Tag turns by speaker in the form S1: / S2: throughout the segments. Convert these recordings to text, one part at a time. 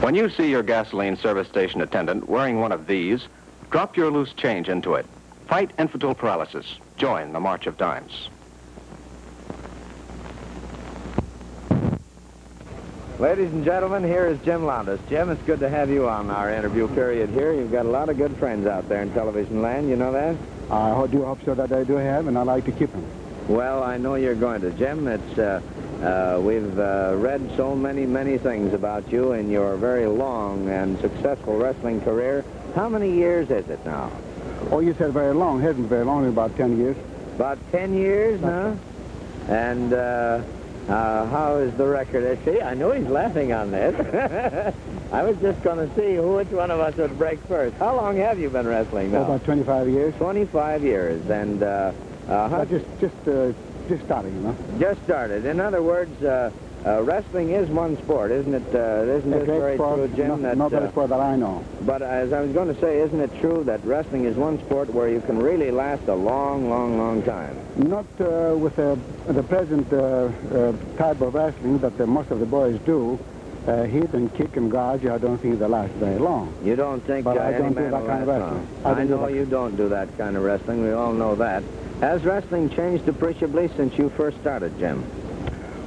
S1: When you see your gasoline service station attendant wearing one of these, drop your loose change into it. Fight infantile paralysis. Join the March of Dimes.
S2: Ladies and gentlemen, here is Jim Londos. Jim, it's good to have you on our interview period here. You've got a lot of good friends out there in television land. You know that?
S3: I do hope so that I do have, and I like to keep them.
S2: Well, I know you're going to, Jim. We've read so many things about you in your very long and successful wrestling career. How many years is it now?
S3: Oh, you said very long. It hasn't very long, about 10 years.
S2: About 10 years, huh? And how is the record? See, I knew he's laughing on this. I was just going to see which one of us would break first. How long have you been wrestling now?
S3: About 25 years.
S2: 25 years, and
S3: just started, you know.
S2: Just started. In other words, wrestling is one sport, isn't it? Isn't this very true, Jim?
S3: No better sport that I know.
S2: But as I was going to say, isn't it true that wrestling is one sport where you can really last a long time?
S3: Not with the present type of wrestling that most of the boys do. Hit and kick and gouge, I don't think they last very long.
S2: You don't think
S3: but I
S2: any
S3: don't
S2: man
S3: do that
S2: will
S3: kind of
S2: last
S3: wrestling.
S2: long? I know you don't do that kind of wrestling. We all know that. Has wrestling changed appreciably since you first started, Jim?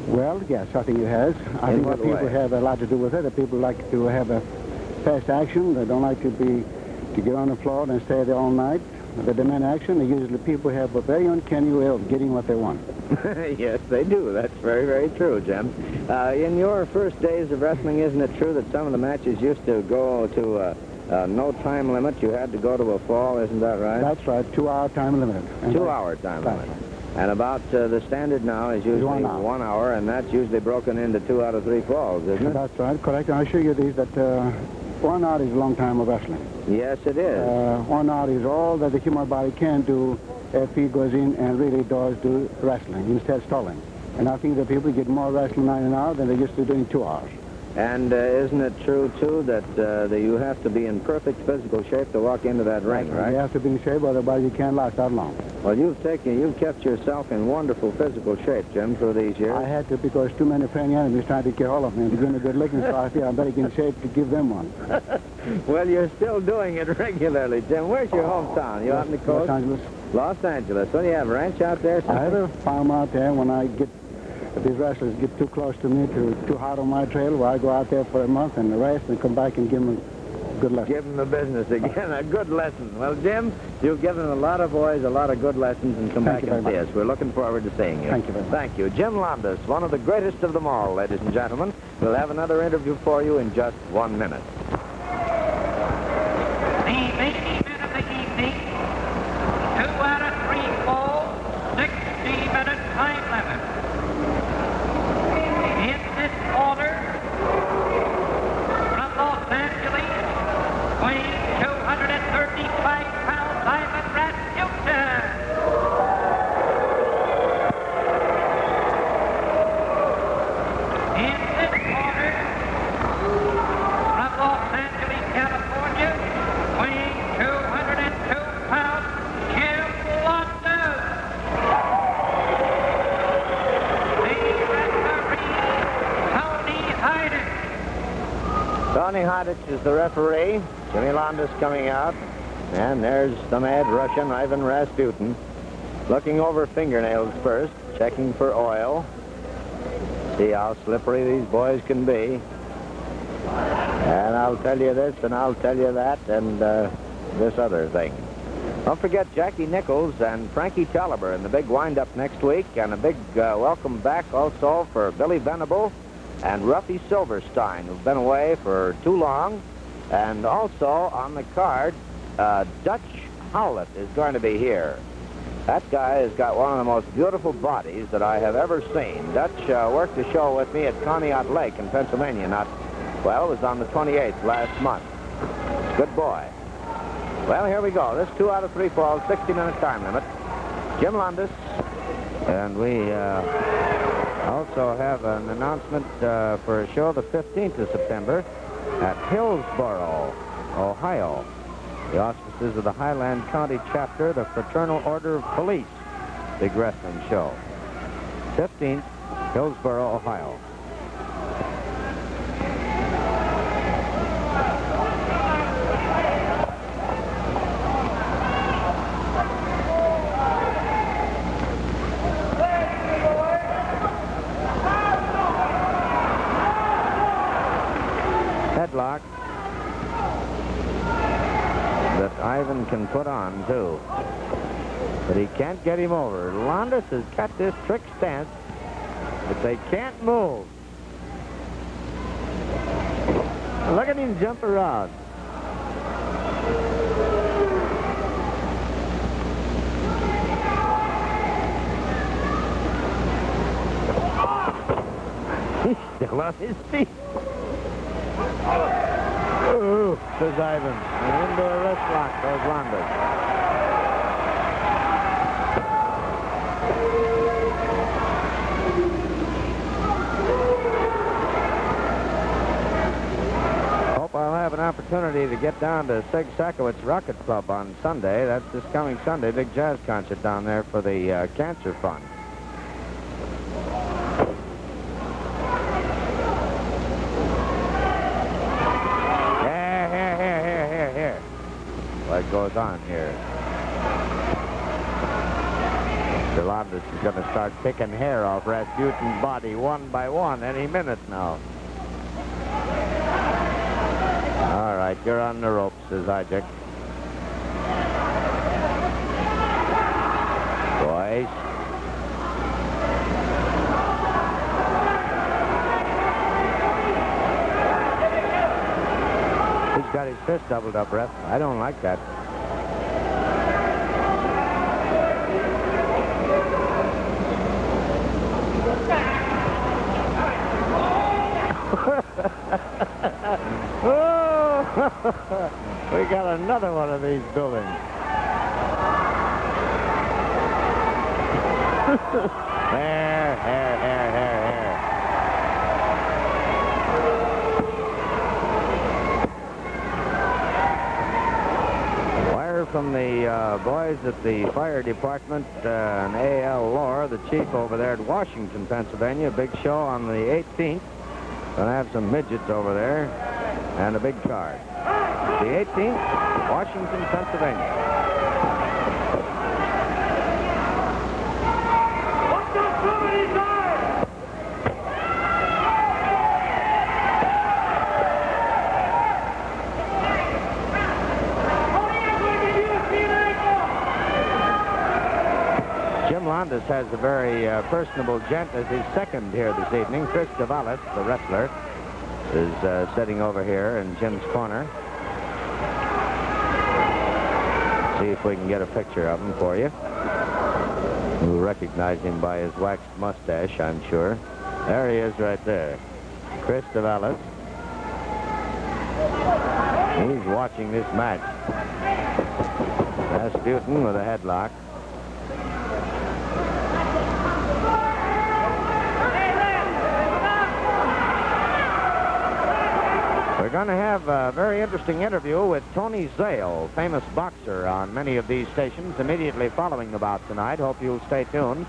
S3: Well, yes, I think it has. I think that people have a lot to do with it. The people like to have a fast action. They don't like to get on the floor and stay there all night. The demand action, usually people have a very uncanny way of getting what they want.
S2: Yes, they do. That's very true, Jim. In your first days of wrestling, isn't it true that some of the matches used to go to no time limit? You had to go to a fall, isn't that right?
S3: That's right, 2-hour time limit.
S2: 2-hour time limit. And about the standard now is usually 1 hour, and that's usually broken into 2 out of 3 falls, isn't it?
S3: That's right, correct. And I'll show you these that 1 hour is a long time of wrestling.
S2: Yes, it is.
S3: 1 hour is all that the human body can do if he goes in and really does do wrestling instead of stalling. And I think that people get more wrestling in an hour than they used to do in 2 hours.
S2: And isn't it true, too, that you have to be in perfect physical shape to walk into that ring, right?
S3: You have to be in shape, otherwise you can't last that long.
S2: Well, you've kept yourself in wonderful physical shape, Jim, through these years.
S3: I had to because too many friendly enemies tried to get hold of me and to give me a good licking, so I feel I'm better in shape to give them one.
S2: Well, you're still doing it regularly, Jim. Where's your hometown? You out in the coast?
S3: Los Angeles.
S2: Los Angeles. What do you have, a ranch out there?
S3: I have a farm out there. When if these wrestlers get too close to me, too hard on my trail, well, I go out there for a month and rest and come back and give them a good lesson.
S2: Give them the business again, a good lesson. Well, Jim, you've given a lot of boys a lot of good lessons, and come back and see us. We're looking forward to seeing you.
S3: Thank you very much.
S2: Thank you. Jim Londos, one of the greatest of them all, ladies and gentlemen. We'll have another interview for you in just 1 minute.
S4: The main event of the evening, 2 out of 3 falls, 60-minute time limit. In this order, from Los Angeles, weighing 235 pounds, Ivan Rasputin. In this order, from Los Angeles, California, weighing 202 pounds, Jim Londos.
S2: Tony Hidich is the referee. Jimmy Londos coming out. And there's the mad Russian, Ivan Rasputin, looking over fingernails first, checking for oil. See how slippery these boys can be. And I'll tell you this, and I'll tell you that, and this other thing. Don't forget Jackie Nichols and Frankie Taliber in the big wind-up next week, and a big welcome back also for Billy Venable and Ruffy Silverstein, who've been away for too long. And also on the card, Dutch Howlett is going to be here. That guy has got one of the most beautiful bodies that I have ever seen. Dutch worked a show with me at Conneaut Lake in Pennsylvania. It was on the 28th last month. Good boy. Well, here we go. This 2 out of 3 falls, 60-minute time limit. Jim Londos. And we also have an announcement for a show the 15th of September at Hillsboro, Ohio. The auspices of the Highland County chapter, the Fraternal Order of Police. Big wrestling show. 15th, Hillsboro, Ohio. headlock that Ivan can put on, too. But he can't get him over. Londos has got this trick stance, but they can't move. Look at him jump around. He's still on his feet. Ooh, says Ivan. And into a wrist lock goes Londos. Hope I'll have an opportunity to get down to Sig Sakowitz Rocket Club on Sunday. That's this coming Sunday, big jazz concert down there for the Cancer Fund. What goes on here? Londos is going to start picking hair off Rasputin's body one by one any minute now. All right, you're on the ropes, says Isaac. Boys. He's got his fist doubled up, ref. I don't like that. We got another one of these buildings. Here. Wire from the boys at the fire department and A.L. Lohr, the chief over there at Washington, Pennsylvania. Big show on the 18th. Gonna have some midgets over there and a big card. The 18th, Washington, Pennsylvania. Jim Londos has a very personable gent as his second here this evening. Chris Davalis, the wrestler, is sitting over here in Jim's corner. See if we can get a picture of him for you. You'll recognize him by his waxed mustache, I'm sure. There he is right there. Chris Davalis. He's watching this match. Rasputin with a headlock. We're going to have a very interesting interview with Tony Zale, famous boxer on many of these stations, immediately following the bout tonight. Hope you'll stay tuned.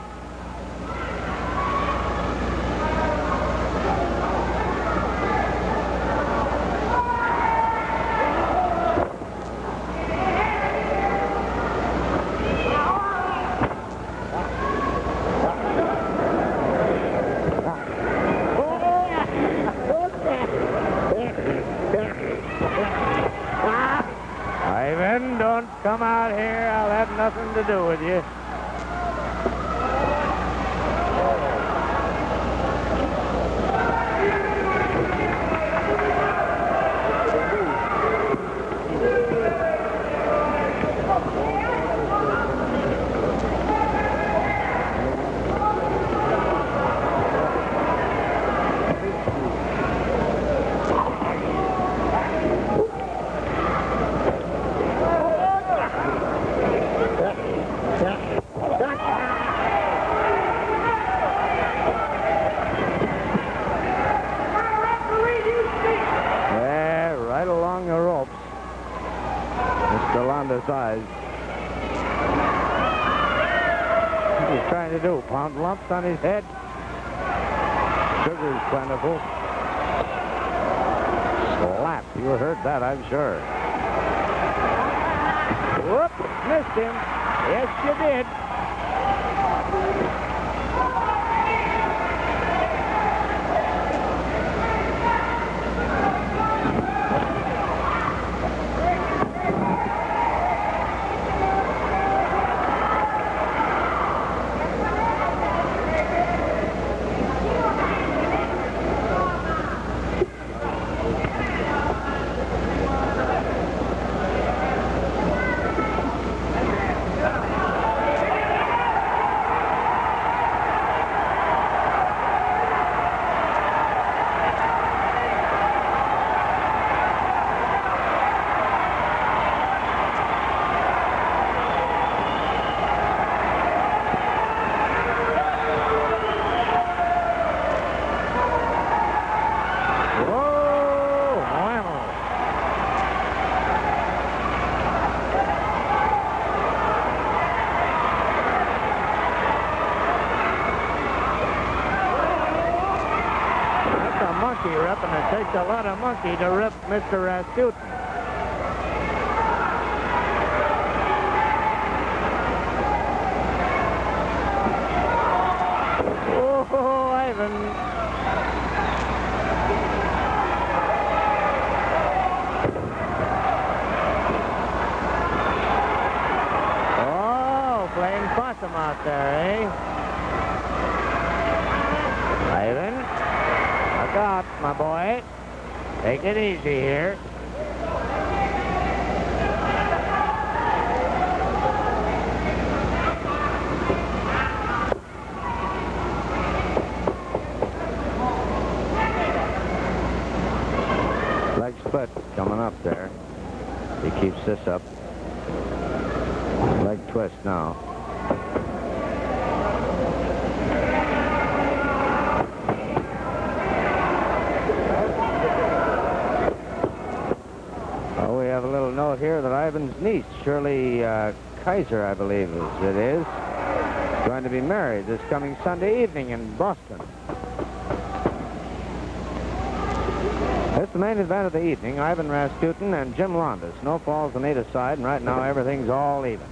S2: Ivan, don't come out here. I'll have nothing to do with you. Eyes. What he's trying to do, pound lumps on his head. Sugar's plentiful. Slap. You heard that, I'm sure. Whoop, missed him. Yes, you did. monkey rip, and it takes a lot of monkey to rip Mr. Rasputin. Oh, Ivan. Oh, playing possum out there, eh? Ivan, look out, my boy. Take it easy here. Leg split coming up there. He keeps this up. Leg twist now. Oh, we have a little note here that Ivan's niece, Shirley Kaiser, I believe it is, going to be married this coming Sunday evening in Boston. That's the main event of the evening, Ivan Rasputin and Jim Londos. No falls on either side, and right now everything's all even.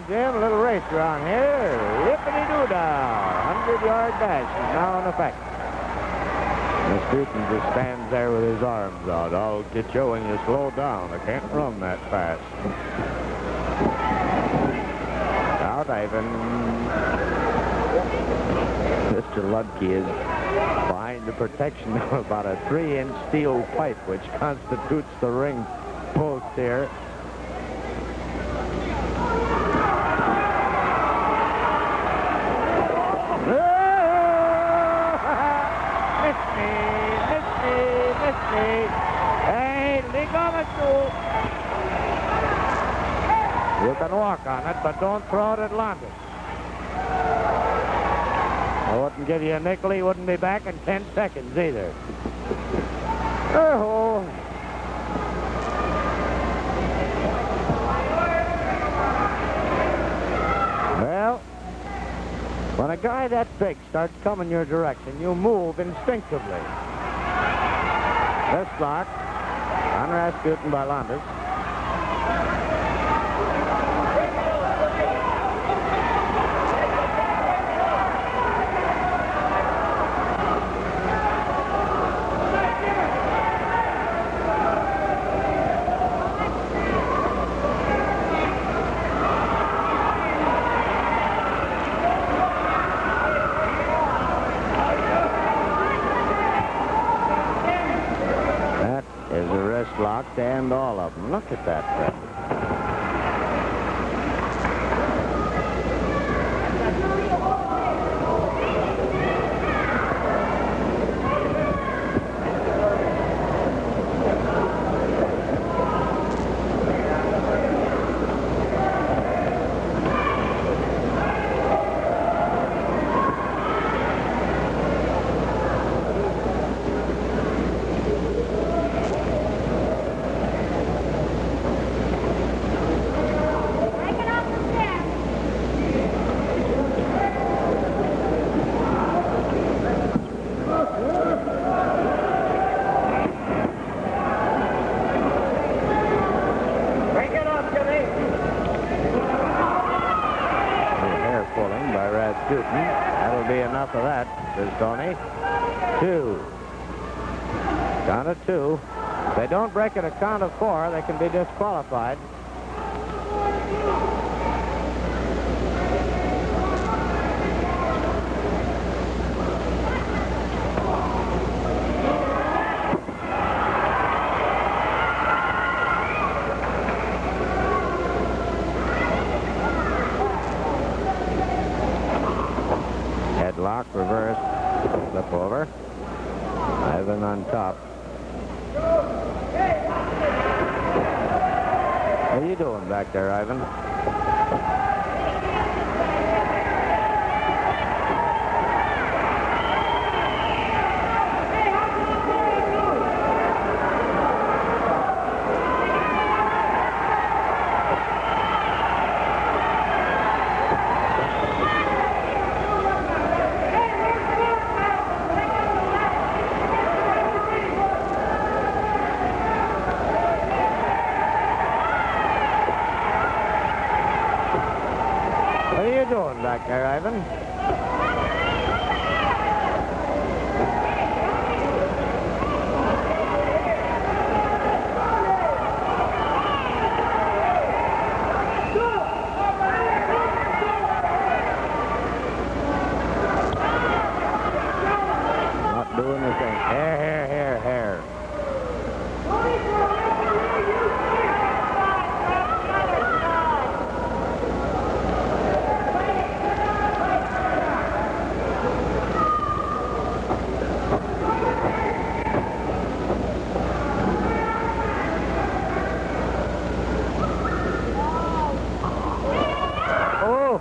S2: Jim, a little race around here. Yippity-doo-dah. 100-yard dash is now in effect. Rasputin just stands there with his arms out. I'll get you when you slow down. I can't run that fast. Out, Ivan. Mr. Ludke is behind the protection of about a 3-inch steel pipe, which constitutes the ring post here. You can walk on it, but don't throw it at Londos. I wouldn't give you a nickel. He wouldn't be back in 10 seconds either. Oh. Well, when a guy that big starts coming your direction, you move instinctively. This block on Rasputin by Londos. Locked and all of them. Look at that, Fred. That'll be enough of that, says Tony. 2. Count of 2. If they don't break at a count of 4, they can be disqualified. Flip over. Ivan on top. How you doing back there, Ivan? What are you doing back there, Ivan? Not doing the thing. Hair. Oh!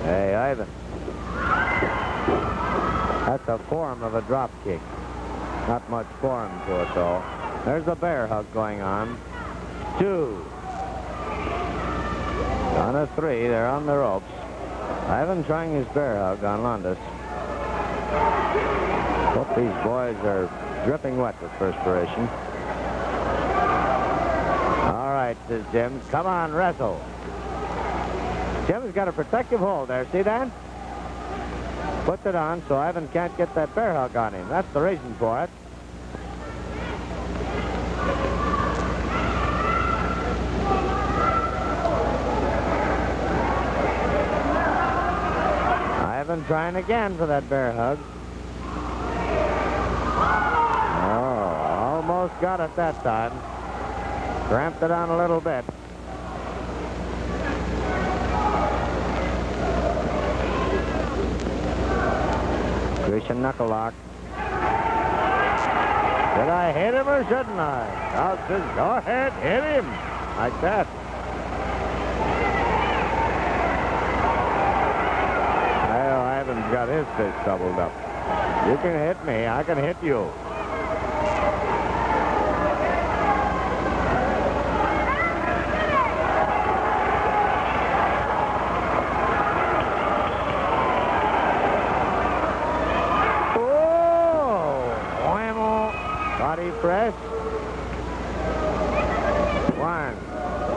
S2: Hey, Ivan. That's a form of a drop kick. Not much form to it, though. There's a bear hug going on. 2. On a 3, they're on the ropes. Ivan trying his bear hug on Londos. Both these boys are dripping wet with perspiration. All right, says Jim. Come on, wrestle. Jim's got a protective hold there. See that? Puts it on so Ivan can't get that bear hug on him. That's the reason for it. Ivan trying again for that bear hug. Oh, almost got it that time. Cramped it on a little bit. Grecian knuckle lock. Did I hit him or shouldn't I? Out says, go ahead, hit him. Like that. Well, Ivan's got his fist doubled up. You can hit me, I can hit you. Body press. 1,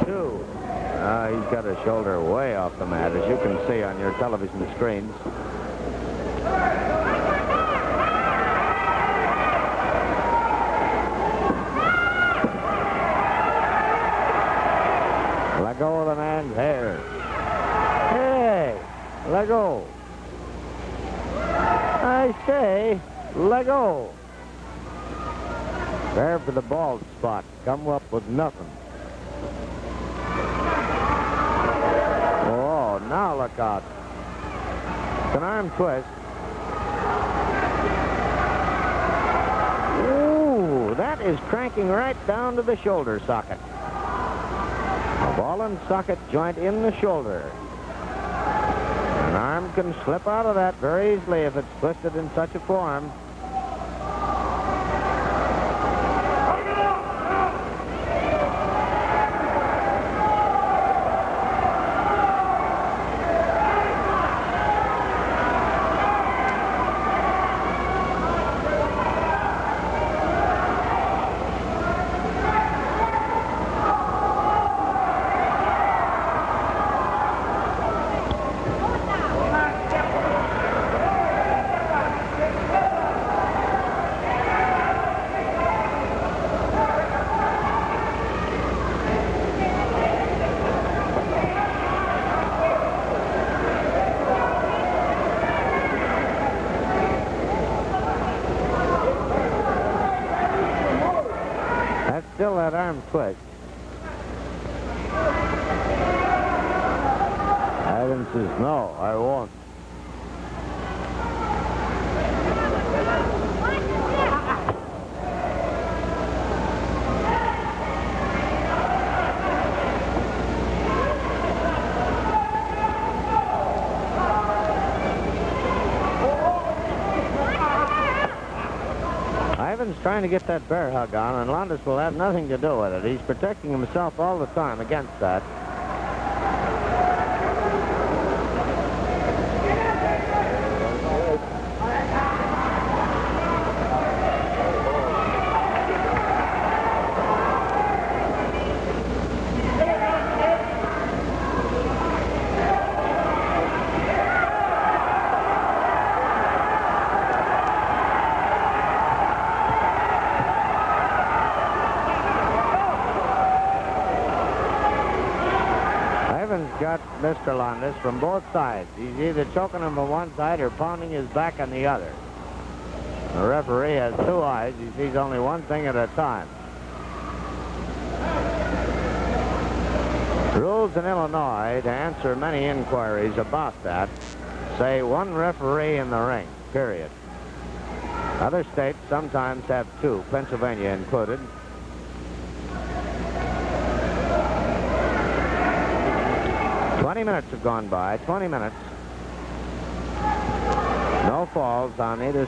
S2: 2. He's got his shoulder way off the mat, as you can see on your television screens. Let go of the man's hair. Hey, let go. I say, let go. There for the bald spot. Come up with nothing. Oh, now look out. It's an arm twist. Ooh, that is cranking right down to the shoulder socket. A ball and socket joint in the shoulder. An arm can slip out of that very easily if it's twisted in such a form. Still that arm twist. Ivan says, no, I won't. trying to get that bear hug on, and Londos will have nothing to do with it. He's protecting himself all the time against that. Got Mr. Londos from both sides. He's either choking him on one side or pounding his back on the other. The referee has two eyes. He sees only one thing at a time. Rules in Illinois, to answer many inquiries about that, say one referee in the ring, period. Other states sometimes have two, Pennsylvania included. 20 minutes have gone by, 20 minutes. No falls on either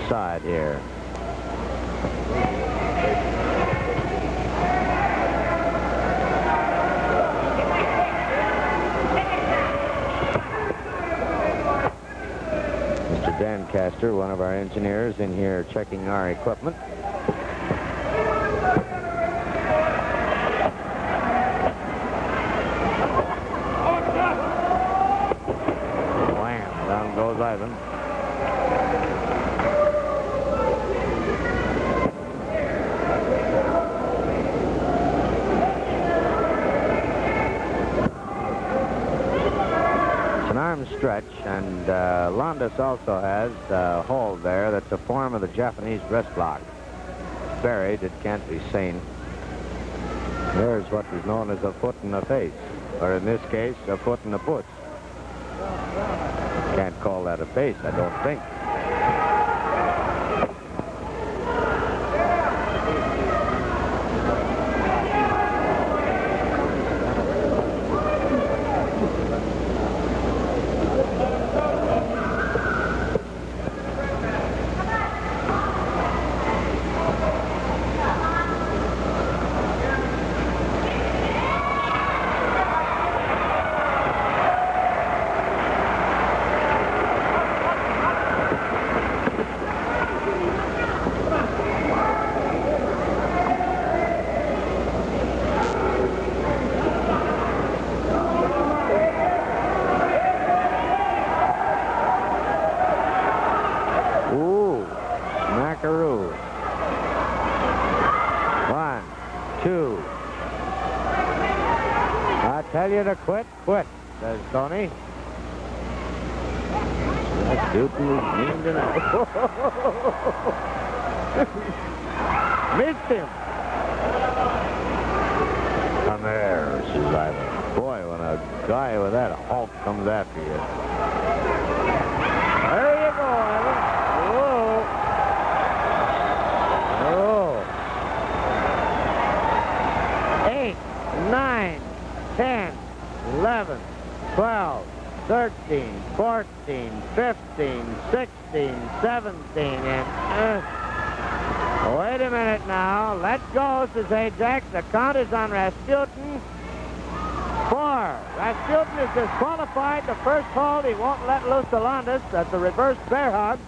S2: side here. Mr. Dan Castor, one of our engineers, in here checking our equipment. Ivan. It's an arm stretch, and Londos also has a hold there that's a form of the Japanese wrist lock. It's buried, it can't be seen. There's what is known as a foot in the face, or in this case, a foot in the putz. Can't call that a face, I don't think. Tell you to quit, says Tony. Rasputin is mean tonight. Missed him. Come here, says Ivan. Boy, when a guy with that hulk comes after you. There you go, Ivan. Whoa. 8, 9, 10, 11, 12, 13, 14, 15, 16, 17, and... wait a minute now. Let go, says Ajax. The count is on Rasputin. 4. Rasputin is disqualified. The first hold, he won't let loose the Londos. That's a reverse bear hug.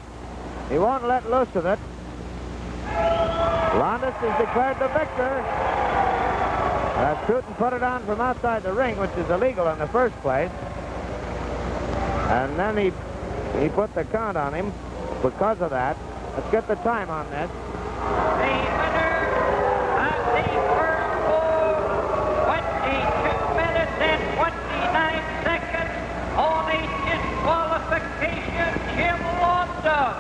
S2: He won't let loose of it. Londos is declared the victor. Rasputin put it on from outside the ring, which is illegal in the first place. And then he put the count on him because of that. Let's get the time on this.
S4: The winner of the first hold, 22 minutes and 29 seconds, only disqualification, Jim Londos.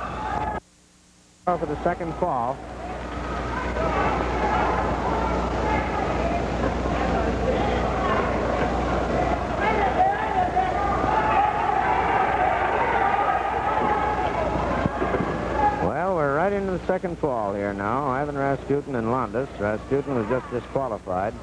S2: For the second fall. Right into the second fall here now. Ivan Rasputin and Londos. Rasputin was just disqualified.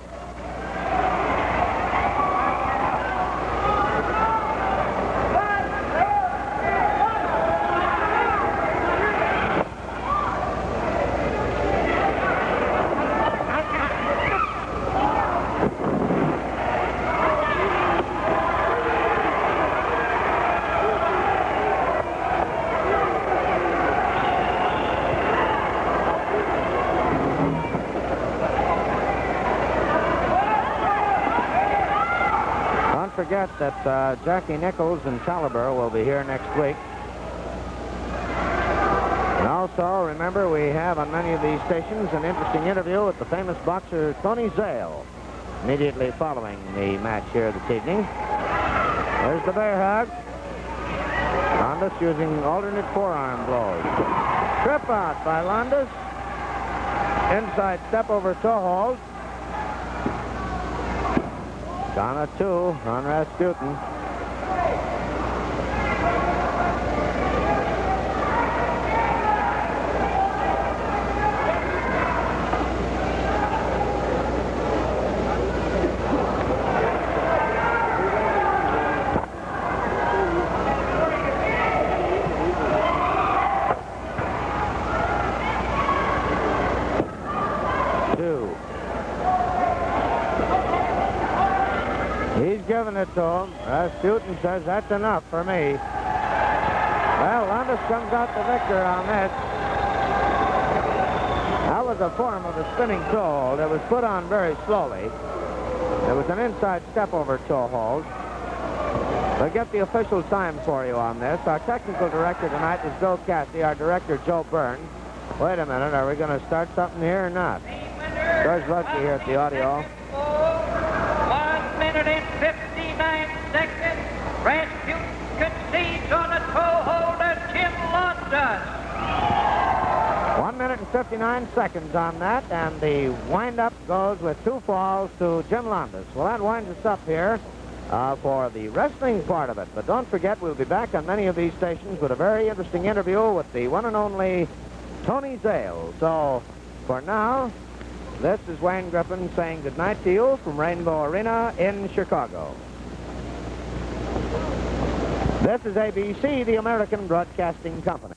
S2: forget that Jackie Nichols and Caliber will be here next week. And also, remember, we have on many of these stations an interesting interview with the famous boxer Tony Zale immediately following the match here this evening. There's the bear hug. Londos using alternate forearm blows. Trip out by Londos. Inside step over toe hold. Down a 2 on Rasputin. He's giving it to him. Rasputin says, that's enough for me. Well, Londos comes out the victor on this. That was a form of a spinning toe hold. It was put on very slowly. It was an inside step over toe hold. We'll get the official time for you on this. Our technical director tonight is Bill Cassidy, our director, Joe Byrne. Wait a minute, are we going to start something here or not? George Ludke here at the audio.
S4: 1 minute and 59 seconds. Rasputin concedes on a toe holder, Jim Londos.
S2: 1 minute and 59 seconds on that, and the wind-up goes with 2 falls to Jim Londos. Well, that winds us up here for the wrestling part of it. But don't forget, we'll be back on many of these stations with a very interesting interview with the one and only Tony Zale. So, for now, this is Wayne Griffin saying goodnight to you from Rainbow Arena in Chicago. This is ABC, the American Broadcasting Company.